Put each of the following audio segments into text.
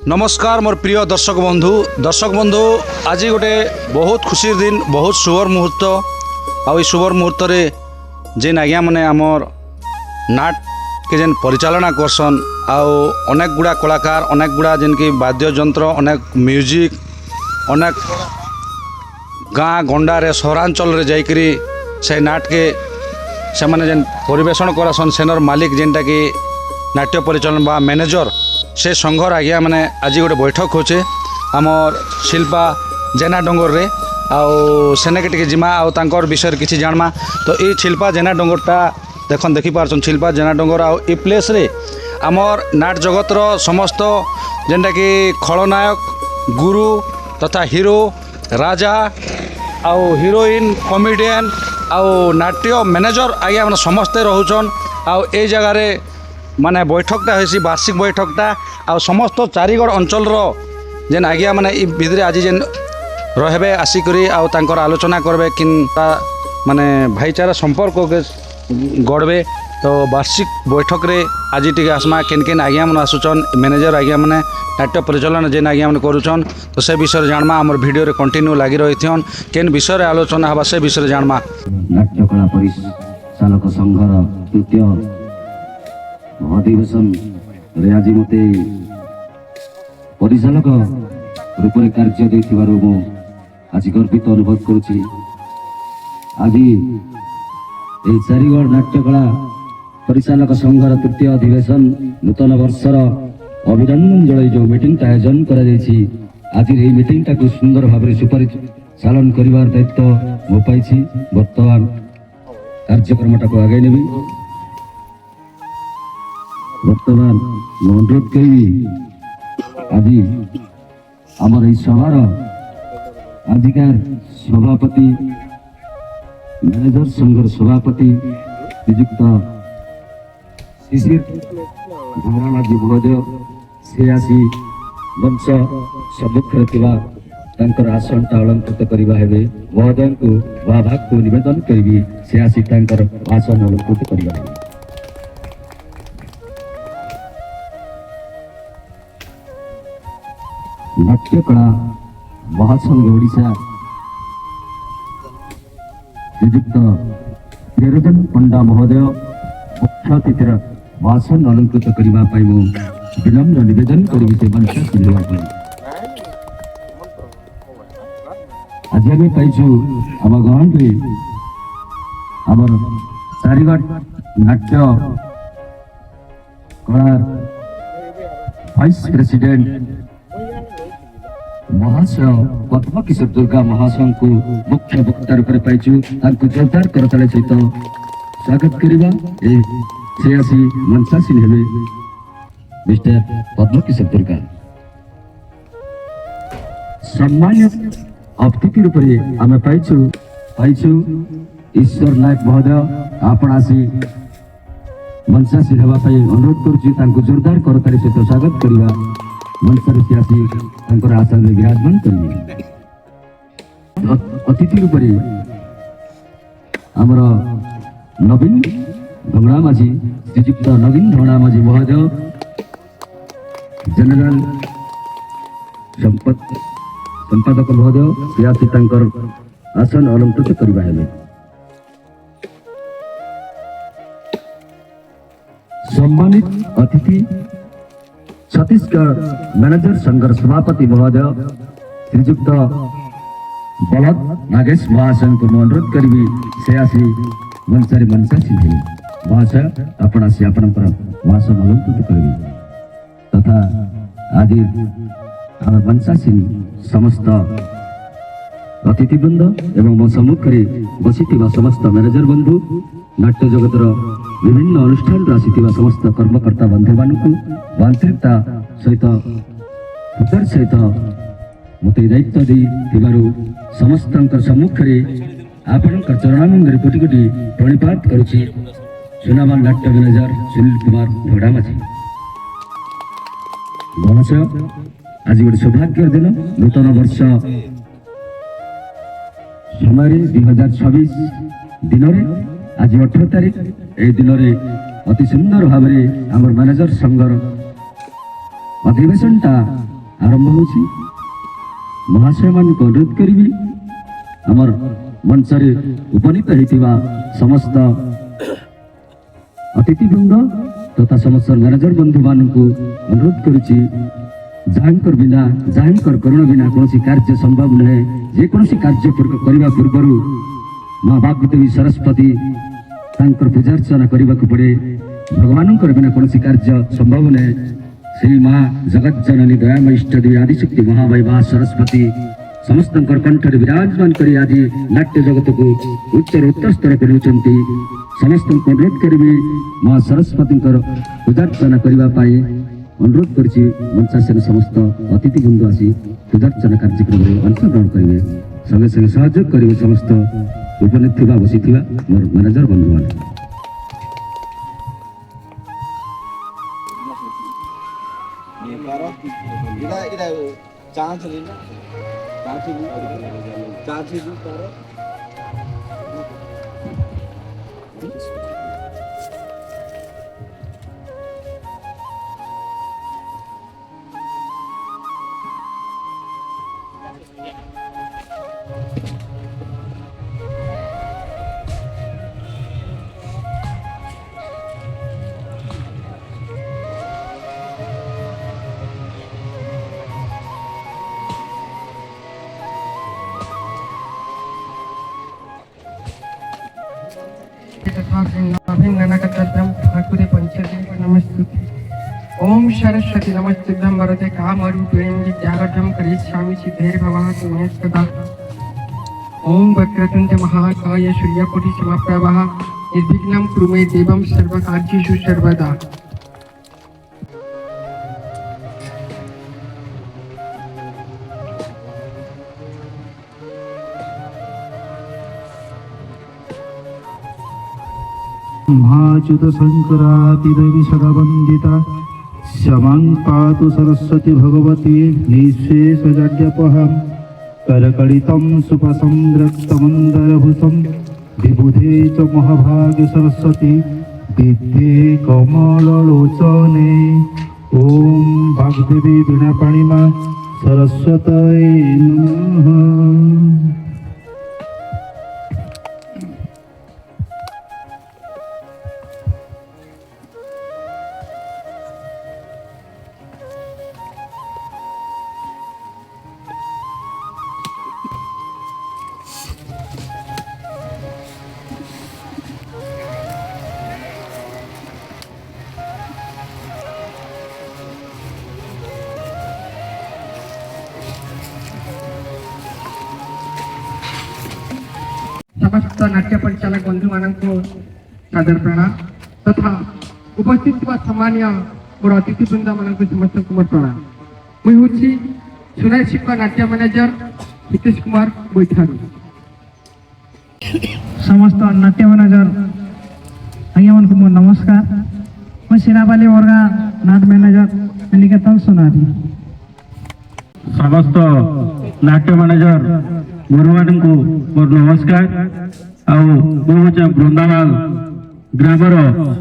नमस्कार मोर प्रिय दर्शक बंधु आज गोटे बहुत खुशी दिन बहुत शुभ मुहूर्त आई शुभ मुहूर्त रे जेन आज्ञा मैंने आमर नाट के जेन परिचालना करसन आउ अनेक गुड़ा कलाकार अनेक गुड़ा जेन की वाद्य यंत्र अनेक म्यूजिक अनेक गाँ गंडारे सहरांचल रे जाइकरी से नाट के से माने जेन परिवेशन करसन सेनर मालिक जेनटा कि नाट्य परिचालन बा मैनेजर से संघर आज्ञा मैंने आज गोटे बैठक होचे आमर शिल्पा जेना डोंगर रे आउ सेने के जिमा आउ तांकर विषय किसी जानमा तो ये शिल्पा जेना डोंगरटा देखन देखी पारछन शिल्पा जेना डोंगर आउ ई प्लेस रे आमर नाट जगतर समस्त जेनटा कि खलनायक गुरु तथा हिरो राजा आउ हिरोइन कॉमेडियन आउ नाट्य मैनेजर आज्ञा मैंने समस्ते रोचन आउ ए जगार माने बैठकटा होसी वार्षिक बैठकटा आ समस्त चारिगढ़ अंचल जेन आज्ञा माने भितरे आज जेन रहबे आसिकरी आउ तांकर आलोचना करबे किन माने भाईचारा संपर्क के गढ़बे तो वार्षिक बैठक रे आज टिके आसमा केन केन आज्ञा मन आसुचन मैनेजर आज्ञा माने नाट्य परिचालन जेन आज्ञा मन करूचन तो से विषय जानमा हमर वीडियो रे कंटिन्यू लागि रहिथियन केन विषय रे आलोचना हबा से विषय जानमा नाट्य कला परिचालक संघर तृतीय अधिवेशन रे आज मते परिचालक रूप में कार्य देथिबारु मो आज गर्वित अनुभव करुछि। आज ए चारिगढ़ नाट्यकला परिचालक संघर तृतीय अधिवेशन नूतन वर्षर अभिनंदन जड़ाई जो मीटिंग आयोजन करा जायछि आज ए मीटिंग को सुंदर भाव परिचालन करिवार दायित्व मो पाइछि। वर्तमान कार्यक्रमटा को आगे नेबी वर्तमान अनुरोध करी आज आमर এই সভার আজিকার সভাপতি ম্যানেজার সংঘর সভাপতি নিযুক্ত শিশির ধারণাজি মহোদয় সে আসি মঞ্চ সম্মুখରେ ଥିବା ତାଙ୍କର ଆସନଟା ଅଳଙ୍କୃତ କରିବା ହେବେ ମହୋଦୟଙ୍କୁ ଭାବାକୁ ନିବେଦନ କରିବି ସେ ଆସି ତାଙ୍କର ଆସନ ଅଳଙ୍କୃତ କରିବା ହେବେ। नाट्यकला महासंघ ओडिशा नियुक्त निरंजन पंडा महोदय मुख्य अतिथिर भाषण अलंकृत करने विनम्र निवेदन करी से मंच आज आम पाइछु आम गाँव आम चारिगढ़ नाट्य कला वाइस प्रेसिडेंट महाशय पद्म किशोर दुर्गा महाशय को मुख्य वक्ता रूप में पाइछु जोरदार करताले सहित स्वागत करवा से आसी मंचासीन हेबे मिस्टर पद्म किशोर दुर्गा सम्मानित अतिथि रूप में आम पाइछु ईश्वर नायक महोदय आपण आसी मंचासीन हेबा अनुरोध करुछु जोरदार करताले सहित स्वागत करवा मंचर से आसी आसन में विराजमान करेंगे। अतिथि रूप में आमर नवीन ढोंगड़ा माझी श्रीजुक्त नवीन ढोंगड़ा माझी महोदय जनरल संपादक महोदय से आसी आसन अलंकृत करवा हेबे। सम्मानित अतिथि छत्तीसगढ़ मैनेजर संघर सभापति महोदय श्रीजुक्त बलद नागेश महाशय को अनुरोध करी से आसी मंचारी मंचासीन हेबे महाशय आपण आसी आपणकर भाषण अलंकृत करेंगे तथा आज आम मंचासीन समस्त अतिथिवृंद एवं मो सम्मुखें बसी समस्त मैनेजर बंधु नाट्य जगतर विभिन्न अनुष्ठान आसी समस्त कर्मकर्ता बंधु मानू आंतरिकता सहित हृदय सहित मत दायित्व दे समस्त सम्मुखें आपण चरणानंद कोटि कोटि प्रणिपात करुछि। सुनामान नाट्य मैनेजर सुनील कुमार घोड़ामाझी महाशय आज गोटे सौभाग्य दिन नूतन वर्ष समय 2026 दिन आज 18 तारीख ए दिन अति सुंदर भाव में आम मैनेजर संघर अधिवेशनटा आरंभ होछि महाशय मान को अनुरोध करी आमर मंच रे उपनीत हेतिबा समस्त अतिथिवृंद तथा समस्त मैनेजर बंधु मान को अनुरोध करुछि जाहंकर बिना जाहंकर करुणा बिना कौन कार्य संभव नहे जे कौन कार्य करने पूर्व माँ वाग्देवी सरस्वती तांकर पूजार्चना करने को पड़े भगवान बिना कौन कार्य संभव नहे श्री माँ जगत जननी दयामय इष्टदेवी आदिशक्ति महामाई माँ सरस्वती समस्त कंठ विराजमान कर आज नाट्य जगत को उच्च स्तर कर समस्त अनुरोध करी माँ सरस्वती पूजार्चना करने अनुरोध करुच्ची मंचासन समस्त अतिथि बंधु आसी पूजार्चना कार्यक्रम में अंशग्रहण करेंगे संगे संगे सहयोग करेंगे समस्त उपनीत बसी मोर मैनेजर बंधु मान ठाकुरे पंचदेव नमस्तुते ओम सरस्वती नमस्तुभ्यं वरदे कामरूपिणीं विद्यारभ्यं करिष्यामि सिद्धिर्भवः मे सदा ओम वक्रतुण्ड महाकाय सूर्यकोटि समप्रभः निर्विघ्नं कुरु मे देवं सर्वकार्येषु सर्वदा महाच्युत शंकरातिदेवी सदा वंदिता क्षमां पातु सरस्वती भगवती निःशेषजाड्यपहं करकलितं सुपसंरक्तमन्दरभूषं विबुधे च महाभाग्य सरस्वती विद्ये कमललोचने ॐ वाग्देवी वीणापाणिमा सरस्वतये नमः। समस्त नाट्य परिचालक बंधु मानक सादर प्रणाम तथा उपस्थित सम्मान्य मोर अतिथिवृंद मानक समस्त मोर प्रणाम मुई होछि सुनाई शिल्प नाट्य मैनेजर हितेश कुमार बैठारू समस्त नाट्य मैनेजर आज्ञा मन को मोर नमस्कार मैं सिनाबाली वर्गा नाट मैनेजर निकेतन सोनारी समस्त नाट्य मैनेजर गुरुवार को मोर नमस्कार बृंदावाल ग्रामर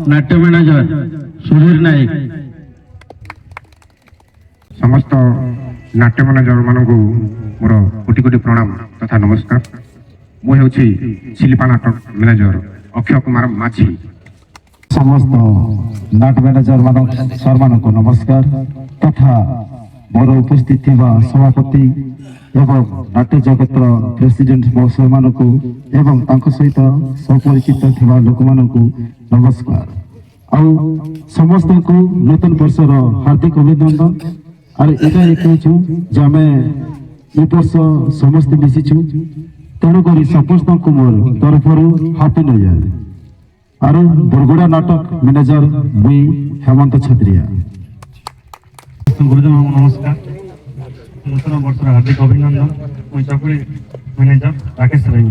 नाट्य मैनेजर सुधीर नायक समस्त नाट्य मैनेजर मान मोर कोटि कोटि प्रणाम तथा नमस्कार मुझे शिल्पा नाटक मैनेजर अक्षय कुमार माझी समस्त नाट मैनेजर सर मान को नमस्कार तथा मोर उपस्थित सभापति एवं नाट्य जगत प्रेसिडेंट महोदय मान को एवं सहित सपरिचित थिबा लोक मान को नमस्कार आउ समस्त को नूतन वर्षर हार्दिक अभिनंदन और एटा कहूँ जे आम ए वर्ष समस्त मिशिचु तेणुक समस्त को मोर तरफ हापी न्यू इयर और बरगुड़ा नाटक मैनेजर मुई हेमंत छत्रिया गुरुदेव नमस्कार नूतन वर्षर हार्दिक अभिनंदन मुई चकुरी मैनेजर राकेश राय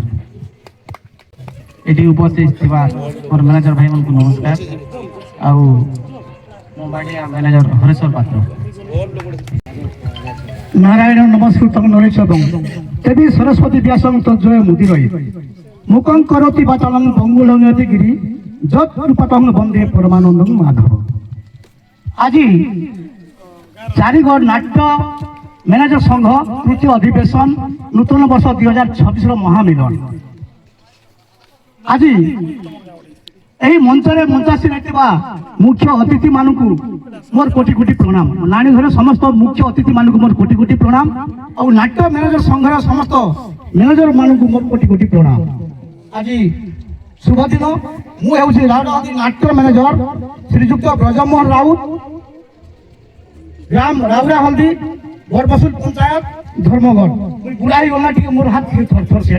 ये उपस्थित थिबा मोर मैनेजर भाई मन को नमस्कार आउ मो बाडिया मैनेजर हरेश्वर पात्र नारायण नमस्कृतं नरेशदं देवी सरस्वती व्यासं तज्जय मुदिरय मुखं करोति वाचालं पंगुलं यतिगिरि जत् कृपातं वन्दे परमानन्दं माधव। आज चारिगढ़ नाट्य ମ୍ୟାନେଜର ସଂଘ ତୃତୀୟ ଅଧିବେଶନ ନୂତନ ବର୍ଷ 2026ର ମହାମିଲନ। ଆଜି ଏହି ମଞ୍ଚରେ ମଞ୍ଚାସୀନ ହୋଇଥିବା ମୁଖ୍ୟ ଅତିଥି ମାନଙ୍କୁ ମୋର କୋଟି କୋଟି ପ୍ରଣାମ। ନାନୀ ଘର ସମସ୍ତ ମୁଖ୍ୟ ଅତିଥି ମାନଙ୍କୁ ମୋର କୋଟି କୋଟି ପ୍ରଣାମ। ଆଉ ନାଟ୍ୟ ମ୍ୟାନେଜର ସଂଘର ସମସ୍ତ ମ୍ୟାନେଜର ମାନଙ୍କୁ ମୋର କୋଟି କୋଟି ପ୍ରଣାମ। ଆଜି शुभ दिन मुझे राउडावती नाट्य मैनेजर श्रीजुक्त ब्रजमोहन राउत ग्राम राउरा हल्दी बड़बसुल पंचायत धर्मगढ़ बुढ़ाई गला मोर हाथ थर थर से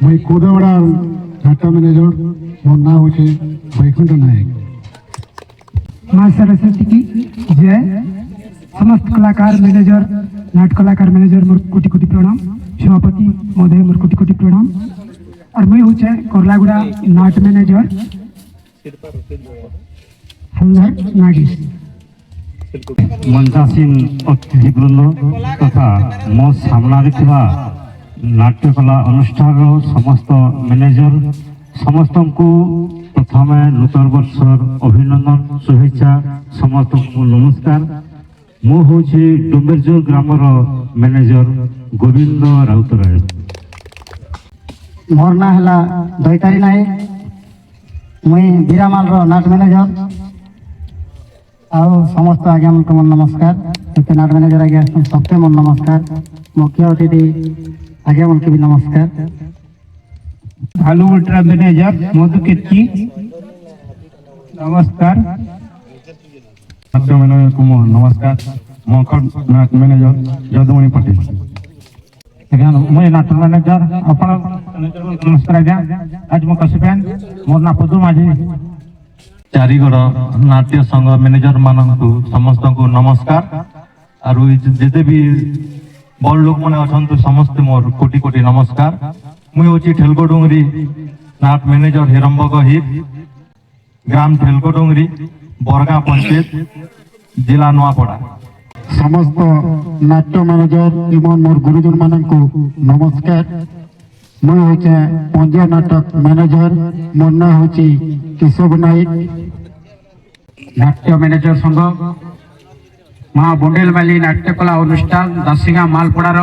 मुई कोदवाड़ा नाट्य मैनेजर मोर ना होचे वैकुंठ नायक। माँ सरस्वती की जय। समस्त कलाकार मैनेजर नाट्य कलाकार मैनेजर मोर कोटि कोटि प्रणाम। सभापति महोदय मोर कोटि कोटि प्रणाम। और मुई हूँ करलागुड़ा नाट मैनेजर हल्दर नागिस। मंचासीन अतिथिवृंद तथा मो सामने नाट्यकला अनुष्ठान समस्त मैनेजर समस्त को प्रथम नूतन वर्षर अभिनंदन शुभेच्छा समस्त को नमस्कार। मु हूँ डुम्बेरजोर ग्रामर मैनेजर गोविंद राउतराय। मोर ना है दैतारी नायक मुई बीरामाल नाट मैनेजर ଆଉ ସମସ୍ତ ଆଜ୍ଞାମାନଙ୍କୁ ମୋର ନମସ୍କାର। ଏତେ ନାଟ ମ୍ୟାନେଜର ଆଜ୍ଞା ସତ୍ୟ ମୋର ନମସ୍କାର। ମୁଖ୍ୟ ଅତିଥି ଆଜ୍ଞାମାନଙ୍କୁ ବି ନମସ୍କାର। भालुगोट्रा मैनेजर मधु केतकी नमस्कार। नाट्य मैनेजर को नमस्कार। मकर नाट मैनेजर जदुमणि पटेल। आज्ञा मुझे नाट्य मैनेजर अपन नमस्कार आज्ञा। आज मो कसिपेन मोर ना पदु माझी चारिगड़ नाट्य संघ मैनेजर मानकु समस्त को नमस्कार। और जिते भी बड़ लोक मैंने अच्छा समस्त मोर कोटि कोटि नमस्कार। मुई हूँ ठेलकोडुंगरी नाट मैनेजर हिरंबक हित ग्राम ठेलकोडुंगरी बरगा पंचायत जिला नुआपड़ा। समस्त नाट्य मैनेजर एवं मोर गुरुजन मानकु नमस्कार। मुई हूँ पंजा नाटक मैनेजर मोर ना हूँ केशव नायक। नाट्य मैनेजर संघ माँ बुंडेलमाली नाट्यकला अनुष्ठान दासिंगा मालपड़ार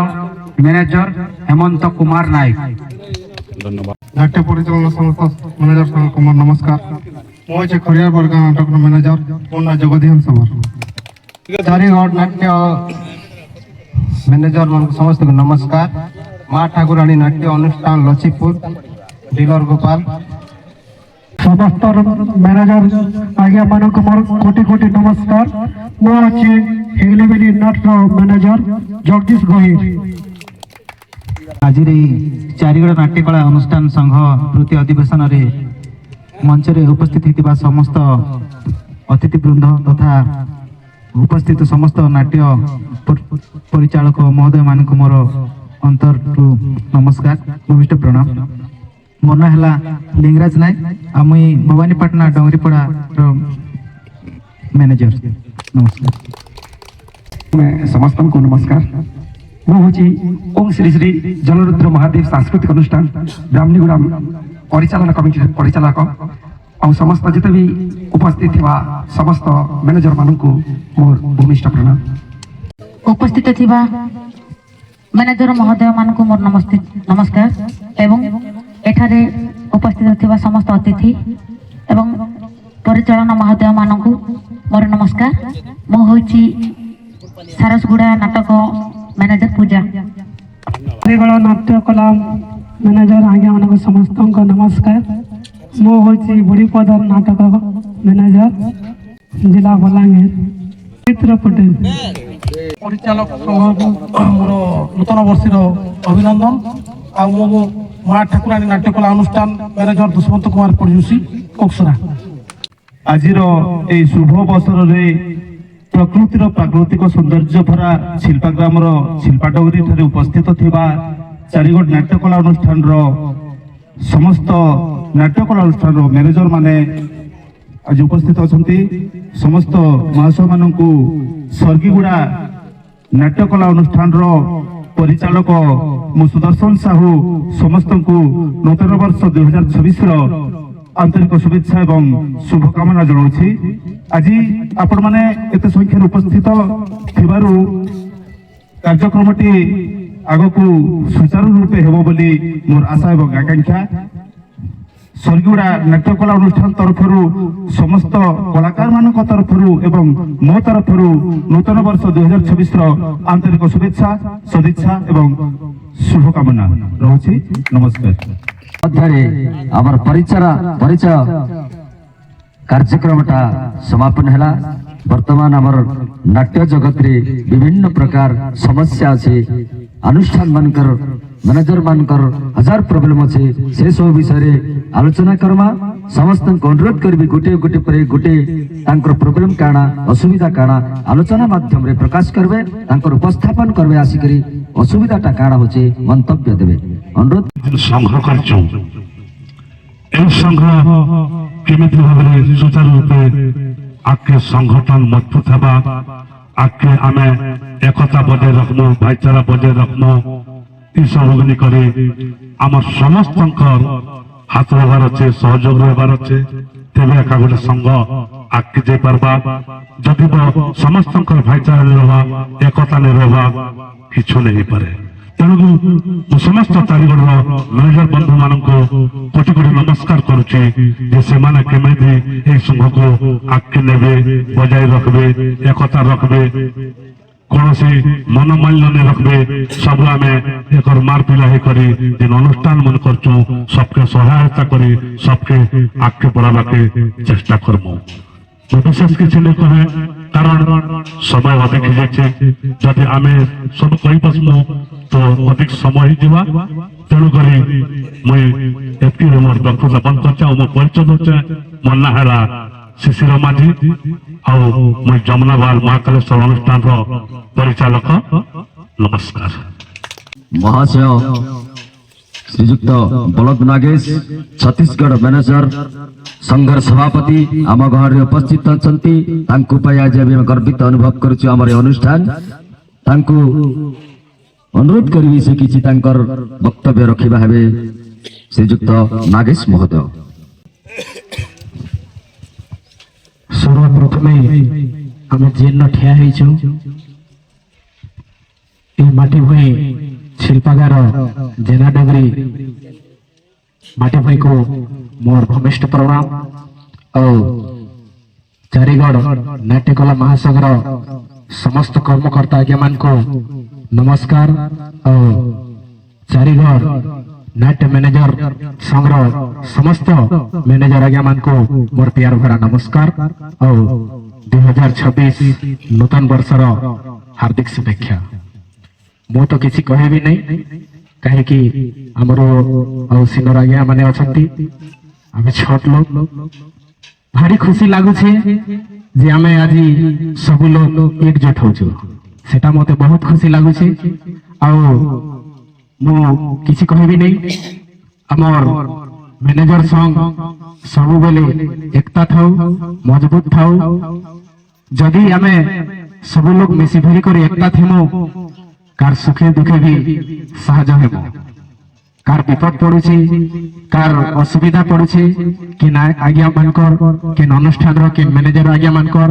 मैनेजर हेमंत कुमार नायक। नाट्य परिचालन समस्त मैनेजर संघ को नमस्कार। मुझे खरियार बरगा नाटक मैनेजर मोर ना जगदीहन सबर। चारिगढ़ नाट्य मैनेजर मान समस्त को नमस्कार। माँ ठाकुराणी नाट्य अनुष्ठान लछीपुर डीलर गोपाल। समस्त मैनेजर आज्ञा मानक मोर कोटि कोटि नमस्कार। मो अच्छी हिंगलीबेली नाट्य मैनेजर जगदीश गोहिर। आज चारिगड़ नाट्यकला अनुष्ठान संघ तृतीय अधिवेशन मंच उपस्थित होता समस्त अतिथिवृंद तथा उपस्थित समस्त नाट्य परिचालक महोदय मान मोर अंतर नमस्कार भूमिष्ठ प्रणाम। मोर ना है लिंगराज नायक आ मुई भवानीपाटना डोंगरीपड़ा मैनेजर। नमस्कार। मैं समस्त को नमस्कार। मुझे ओम श्री श्री जलरुद्र महादेव सांस्कृतिक अनुष्ठान ब्राह्मणीगुड़ा परिचालन कमिटी परिचालक और समस्त जिते भी उपस्थित थिबा समस्त मैनेजर मानक मोर भूमिष्ठ प्रणाम। उपस्थित थिबा मैनेजर महोदय मानक मोर नमस्कार एवं एठारे उपस्थित थिबा समस्त अतिथि एवं परिचालन महोदय मानक मोर नमस्कार। मो होची सारसगुड़ा नाटक मैनेजर पूजा। चारिगड़ नाट्यकला मैनेजर आज्ञा मान समस्त को नमस्कार। मो होची बुढ़ीपदर नाटक मैनेजर जिला बलांगीर चित्र पटेल। परिचालक संघ मोर नूतन वर्षर अभिनंदन। आ माँ ठाकुराणी नाट्यकला अनुष्ठान मैनेजर दुष्मंत कुमार पड़ोसी कोकसरा। आज शुभ अवसर प्रकृतिर प्राकृतिक सौंदर्य भरा शिल्पाग्राम शिल्पाडोगरी ठारे उपस्थित थिबा चारिगड़ नाट्यकला अनुष्ठान समस्त नाट्यकला अनुष्ठान मैनेजर माने आज उपस्थित अछंती। समस्त महाशय मानकु स्वर्गीगुड़ा नाट्यकला अनुष्ठान परिचालक मु सुदर्शन साहू समस्त को नूतन वर्ष 2026 ଆନ୍ତରିକ ଶୁଭେଚ୍ଛା ଏବଂ ଶୁଭକାମନା ଜଣାଉଛି। ଆଜି ଆପଣମାନେ ଏତେ ସଂଖ୍ୟାରେ ଉପସ୍ଥିତ ଥିବାରୁ କାର୍ଯ୍ୟକ୍ରମଟି ଆଗକୁ ସୁଚାରୁ ରୂପେ ହେବ ବୋଲି ମୋର ଆଶା ଏବଂ ଆକାଂକ୍ଷା। ସ୍ୱର୍ଗୀୟଡ଼ା ନାଟ୍ୟକଳା ଅନୁଷ୍ଠାନ ତରଫରୁ ସମସ୍ତ କଳାକାରମାନଙ୍କ ତରଫରୁ ଏବଂ ମୋ ତରଫରୁ ନୂତନ ବର୍ଷ 2026ର ଆନ୍ତରିକ ଶୁଭେଚ୍ଛା ସଦିଚ୍ଛା ଏବଂ ଶୁଭକାମନା ରହୁଛି। ନମସ୍କାର। ମଧ୍ୟରେ ଆମର ପରିଚୟ କାର୍ଯ୍ୟକ୍ରମଟା ସମାପନ ହେଲା। ବର୍ତ୍ତମାନ ଆମର ନାଟ୍ୟ ଜଗତରେ ବିଭିନ୍ନ ପ୍ରକାର ସମସ୍ୟା ଅଛି। ଅନୁଷ୍ଠାନ ମାନଙ୍କର ମ୍ୟାନେଜର ମାନଙ୍କର ହଜାର ପ୍ରୋବ୍ଲେମ ଅଛି। ସେ ସବୁ ବିଷୟରେ ଆଲୋଚନା କରମା। ସମସ୍ତଙ୍କୁ ଅନୁରୋଧ କରିବି ଗୋଟିଏ ପରେ ଗୋଟିଏ ତାଙ୍କର ପ୍ରୋବ୍ଲେମ କାଣା ଅସୁବିଧା କାଣା ଆଲୋଚନା ମାଧ୍ୟମରେ ପ୍ରକାଶ କରିବେ, ତାଙ୍କର ଉପସ୍ଥାପନ କରିବେ, ଆସିକରି ଅସୁବିଧାଟା କାଣା ହଉଛି ମନ୍ତବ୍ୟ ଦେବେ। ଅନୁରୋଧ ସଂଘ କରିଛୁ। এই সংঘ কেমিতি ভাবে সুচারু রূপে আগে সংগঠন মজবুত হবা, আগে আমি একতা বজায় রাখবো, ভাইচারা বজায় রাখবো। এইসব করে আমার সমস্ত হাত রহবার আছে, সহযোগ রহবার আছে। তেবে একা গোটে সংঘ আগে যাই পারবা। যদি সমস্ত ভাইচারা রহবা, একতা নেই রহবা, কিছু নেই পারে। তেণু সমস্ত চারিগড় ম্যানেজর বন্ধু মানুষ কোটি কোটি নমস্কার করুছি যে সেমানে কেমিতি এই সংঘকু আগে নেবে, বজায় রাখবে, একতা রাখবে, কৌশি মনোমাল্য নেই রাখবে। সবু আমি একর মার পিলাহি করি যে অনুষ্ঠান মনে করছু সবকে সহায়তা করি, সবকে আগে বড়াবাকে চেষ্টা করব। বিশেষ কিছু নেই কহে, কারণ সময় অধিক হয়ে যাচ্ছে। যদি আমি সব কই বসবো তো অধিক সময় হয়ে তেণুক মুই এতকি মোর বক্তব্য বন্ধ করছে। মো পরিচয় হচ্ছে মোর না হেলা শিশির মাঝি, মুই যমুনাবাল মহাকালেশ্বর অনুষ্ঠান পরিচালক। নমস্কার। ମହାଶୟ ଶ୍ରୀଯୁକ୍ତ ବଳଦ ନାଗେଶ ଛତିଶଗଡ଼ ମ୍ୟାନେଜର ସଂଘର ସଭାପତି ଆମ ଘରେ ଉପସ୍ଥିତ ଅଛନ୍ତି। ତାଙ୍କୁ ପାଇ ଆଜି ଆମେ ଗର୍ବିତ ଅନୁଭବ କରୁଛୁ। ଆମର ଏ ଅନୁଷ୍ଠାନ ତାଙ୍କୁ ଅନୁରୋଧ କରିବି ସେ କିଛି ତାଙ୍କର ବକ୍ତବ୍ୟ ରଖିବା ହେବେ ଶ୍ରୀଯୁକ୍ତ ନାଗେଶ ମହୋଦୟ। ସର୍ବପ୍ରଥମେ ଆମେ ଯେନ ଠିଆ ହେଇଛୁ এই মাটি ভূঁই শিল্পাগার জেনা ডগরি মাটি ভূঁইকু মোর ভূমিষ্ঠ প্রণাম। চারিগড় নাট্যকলা মহাসংঘর সমস্ত কর্মকর্তা আজ্ঞা মানকু নমস্কার। চারিগড় নাট্য ম্যানেজর সংঘর সমস্ত ম্যানেজর আজ্ঞা মানকু মোর প্যার ভরা নমস্কার। 2026 নূতন বর্ষর হার্দিক শুভেচ্ছা। ମୁଁ ତ କିଛି କହିବି ନାହିଁ, କାହିଁକି ଆମର ଆଉ ସିନିୟର ଆଜ୍ଞା ମାନେ ଅଛନ୍ତି, ଆମେ ଛୋଟ ଲୋକ। ଭାରି ଖୁସି ଲାଗୁଛି ଯେ ଆମେ ଆଜି ସବୁ ଲୋକ ଏକଜୁଟ ହଉଛୁ, ସେଟା ମତେ ବହୁତ ଖୁସି ଲାଗୁଛି। ଆଉ ମୁଁ କିଛି କହିବି ନାହିଁ। ଆମର ମ୍ୟାନେଜର ସଂଘ ସବୁବେଳେ ଏକତା ଥାଉ, ମଜବୁତ ଥାଉ। ଯଦି ଆମେ ସବୁ ଲୋକ ମିଶି ଭରି କରି ଏକତା ଥିମୁ, কার সুখে দুঃখে বি সাহায্য হেব। কার বিপদ পড়ুছি, কার অসুবিধা পড়ুছি, কি না আজ্ঞা মানকর কি অনুষ্ঠানর কি ম্যানেজর আজ্ঞা মানকর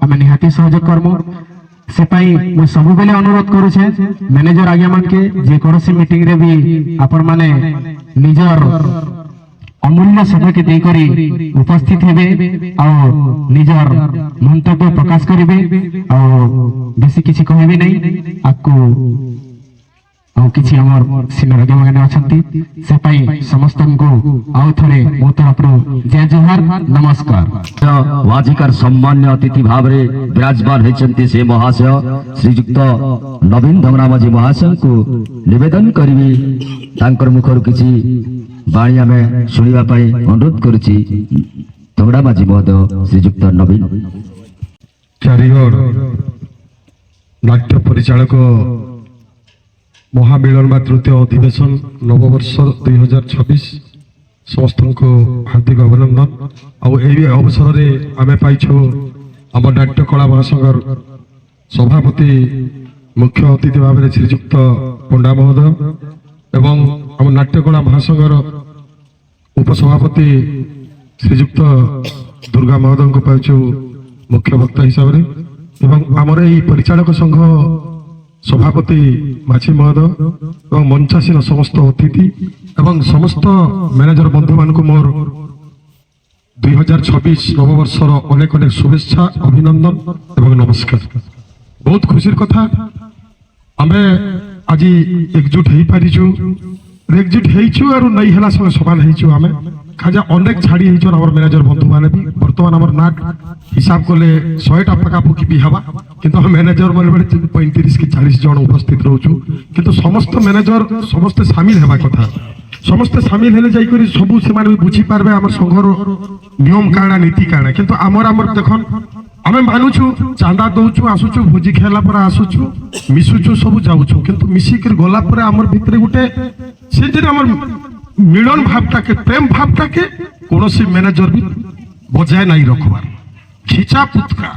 আমি নিহাতি সহযোগ করবো। সেপাই মু ସବୁବେଳେ অনুরোধ করুছে ম্যানেজর আজ্ঞা মানকে যে কোনসি মিটিং রে বি আপন মানে নিজর অমূল্য সময়কে দেই করি উপস্থিত হেবে, আর নিজর মন্তব্য প্রকাশ করিবে। আর বেশি কিছু কহিবি নাই। আকু ଆଉ କିଛି ଆମର ସିନିୟର ଆଜ୍ଞା ମାନେ ଅଛନ୍ତି, ସେ ପାଇଁ ସମସ୍ତଙ୍କୁ ଆଉ ଥରେ ମୋ ତରଫରୁ ଜୟ ଜୁହାର, ନମସ୍କାର। ଆଜିକାର ସମ୍ମାନୀୟ ଅତିଥି ଭାବରେ ବିରାଜମାନ ହୋଇଛନ୍ତି ସେ ମହାଶୟ ଶ୍ରୀଯୁକ୍ତ ନବୀନ ଧମରାମାଝୀ ମହାଶୟଙ୍କୁ ନିବେଦନ କରିବି ତାଙ୍କର ମୁଖରୁ କିଛି ବାଣୀ ଆମେ ଶୁଣିବା ପାଇଁ ଅନୁରୋଧ କରୁଛି। ଧମରାମାଝୀ ମହୋଦୟ ଶ୍ରୀଯୁକ୍ତ ନବୀନ। ଚାରିଗଡ଼ ନାଟ୍ୟ ପରିଚାଳକ ମହାମିଳନ ବା ତୃତୀୟ ଅଧିବେଶନ ନବବର୍ଷ 2026 ସମସ୍ତଙ୍କୁ ହାର୍ଦ୍ଦିକ ଅଭିନନ୍ଦନ। ଆଉ ଏହି ଅବସରରେ ଆମେ ପାଇଛୁ ଆମ ନାଟ୍ୟ କଳା ମହାସଂଘର ସଭାପତି ମୁଖ୍ୟ ଅତିଥି ଭାବରେ ଶ୍ରୀଯୁକ୍ତ ପଣ୍ଡା ମହୋଦୟ ଏବଂ ଆମ ନାଟ୍ୟ କଳା ମହାସଂଘର ଉପସଭାପତି ଶ୍ରୀଯୁକ୍ତ ଦୁର୍ଗା ମହୋଦୟଙ୍କୁ ପାଇଛୁ ମୁଖ୍ୟ ବକ୍ତା ହିସାବରେ ଏବଂ ଆମର ଏହି ପରିଚାଳକ ସଂଘ ସଭାପତି ମାଛି ମହୋଦୟ ଏବଂ ମଞ୍ଚାସୀନ ସମସ୍ତ ଅତିଥି ଏବଂ ସମସ୍ତ ମ୍ୟାନେଜର ବନ୍ଧୁମାନଙ୍କୁ ମୋର 2026 ନବବର୍ଷର ଅନେକ ଅନେକ ଶୁଭେଚ୍ଛା ଅଭିନନ୍ଦନ ଏବଂ ନମସ୍କାର। ବହୁତ ଖୁସିର କଥା ଆମେ ଆଜି ଏକଜୁଟ ହେଇପାରିଛୁ ଏକଜୁଟ ହେଇଛୁ ଆରୁ ନେଇ ହେଲା ସଙ୍ଗେ ସମାନ ହେଇଛୁ ଆମେ ଖାଜା ଅନେକ ଛାଡ଼ି ହେଇଛୁ ଆମର ମ୍ୟାନେଜର ବନ୍ଧୁମାନେ ବି ବର୍ତ୍ତମାନ ଆମର ନାଟ ହିସାବ କଲେ 100ଟା ପାଖାପାଖି ବି ହେବା କିନ୍ତୁ ଆମ ମ୍ୟାନେଜର ବେଳେ 35 କି 40 ଜଣ ଉପସ୍ଥିତ ରହୁଛୁ କିନ୍ତୁ ସମସ୍ତ ମ୍ୟାନେଜର ସମସ୍ତେ ସାମିଲ ହେବା କଥା ସମସ୍ତେ ସାମିଲ ହେଲେ ଯାଇକରି ସବୁ ସେମାନେ ବି ବୁଝିପାରିବେ ଆମର ସଂଘର ନିୟମ କାଣା ନୀତି କାଣା କିନ୍ତୁ ଆମର ଦେଖନ୍ ଆମେ ମାନୁଛୁ ଚାନ୍ଦା ଦଉଛୁ ଆସୁଛୁ ଭୋଜି ଖାଇଲା ପରେ ଆସୁଛୁ ମିଶୁଛୁ ସବୁ ଯାଉଛୁ କିନ୍ତୁ ମିଶିକିରି ଗଲା ପରେ ଆମର ଭିତରେ ଗୋଟେ ସେଠି ଆମର ମିଳନ ଭାବଟାକେ ପ୍ରେମ ଭାବଟାକେ କୌଣସି ମ୍ୟାନେଜର ବି ବଜାୟ ନାଇଁ ରଖବାର ଖିଚା ପୁତକା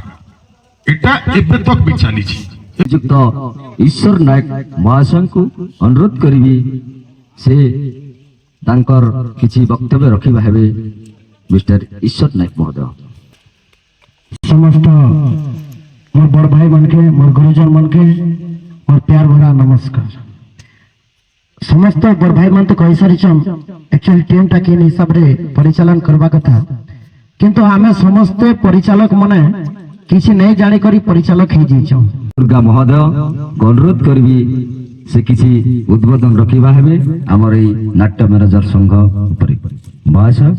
এটা ଏବେ ତକ ବି ଚାଲିଛି। ଶ୍ରୀଯୁକ୍ତ ଈଶ୍ୱର ନାୟକ ମହାଶୟଙ୍କୁ ଅନୁରୋଧ କରିବି ସେ ତାଙ୍କର କିଛି ବକ୍ତବ୍ୟ ରଖିବା ହେବେ। ମିଷ୍ଟର ଈଶ୍ୱର ନାୟକ ମହୋଦୟ। समस्त मोर बड़ भाई मन के मोर गुरुजन मन के मोर प्यार भरा नमस्कार। समस्त बड़ भाई मन तो कही सारी एक्चुअली टीम टा केन हिसाब रे परिचालन करबा कथा किंतु आमे समस्त परिचालक माने किसी नहीं जाने करी परिचालक ही जाइछौ। दुर्गा महोदय अनुरोध करबी से किसी उद्बोधन रखिबा हेबे हमर এই নাট্য ম্যানেজার সংঘ উপরে। মহাশয়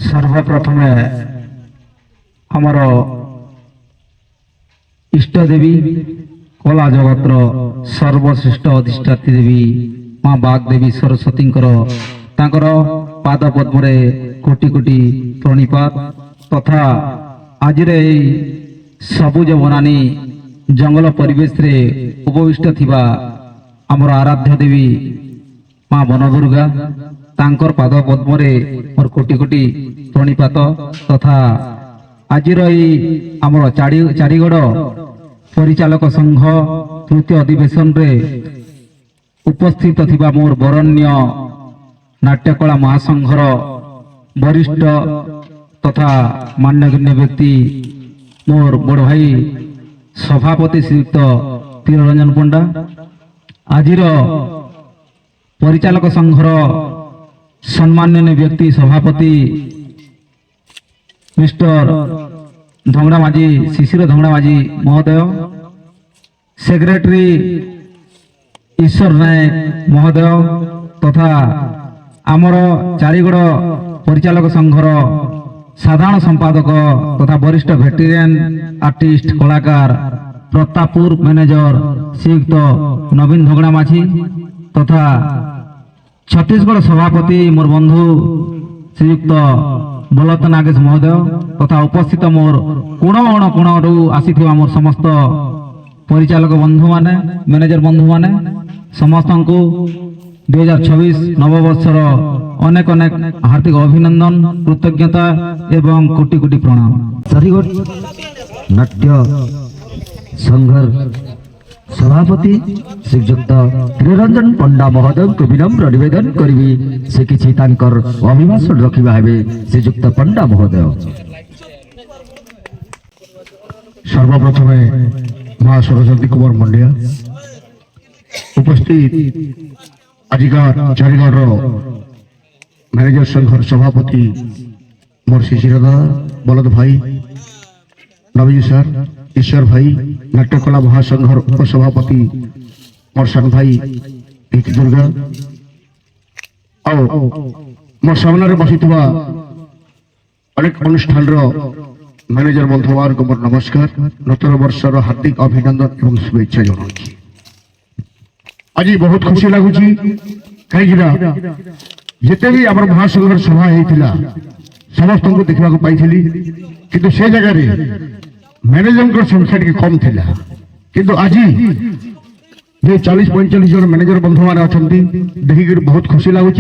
सर्वप्रथम आमर इष्ट देवी कला जगतर सर्वश्रेष्ठ अधिष्ठात्री देवी माँ बागदेवी सरस्वती पाद पद्म कोटि कोटि प्रणिपात तथा आज सबुज बनानी जंगल परिवेश रे उपविष्ट थिबा आमर आराध्य देवी माँ बनदुर्गा तांकर पाद पद्म मोर कोटि कोटि प्रणिपात तथा आज आमर चारिगड़ परिचालक संघ तृतीय अधिवेशन रे उपस्थित थिबा मोर बरण्य नाट्यकला महासंघर वरिष्ठ तथा मान्यगण्य व्यक्ति मोर बड़ भाई सभापति श्रीयुक्त तीररंजन पंडा आज परिचालक संघर सम्माननीय व्यक्ति सभापति मिस्टर धंगड़ा माझी शिशिर धंगड़ा माझी महोदय सेक्रेटरी ईश्वर नायक महोदय तथा आमर चारिगड़ परिचालक संघर साधारण संपादक तथा वरिष्ठ भेटेरियन आर्टिस्ट कलाकार प्रतापपुर मैनेजर श्रीयुक्त नवीन धंगड़ा माझी तथा छत्तीसगढ़ सभापति मोर बंधु श्रीयुक्त बलत नागेश महोदय तथा उपस्थित मोर कोण कोणरू आसी मोर समस्त परिचालक बंधु माने मैनेजर बंधु माने समस्त को 2026 नववर्षर अनेक अनेक हार्दिक अभिनंदन कृतज्ञता एवं कोटि कोटि प्रणाम। चारिगड़ नाट्य संघर सभापति श्रीयुक्त त्रिरंजन पंडा महोदय को विनम्र निवेदन करी से किसी तांकर अभिभाषण रखिबा हेबे श्रीयुक्त पंडा महोदय। सर्वप्रथम माँ सरस्वती कुमार मंडिया उपस्थित आजिकार चारिगढ़ मैनेजर संघर सभापति मोर शिशिरदा बलद भाई नवीन सर ईश्वर भाई नाट्यकला महासंघर उपसभापति मोर संग भाई दुर्गा और मोर सामने बसी अनेक अनुष्ठान मैनेजर बंधुमान को मोर नमस्कार नूतन वर्षर हार्दिक अभिनंदन एवं शुभेच्छा जनाऊँ। आज बहुत खुशी लगुच कहीं जिते भी आम महासंघर सभा होता समस्त को देखा पाई किंतु से जगह मैनेजर संख्या टी कम थिला किंतु आज जे 40-45 जन मैनेजर बंधु मैंने अच्छा देखिक बहुत खुशी लगुच।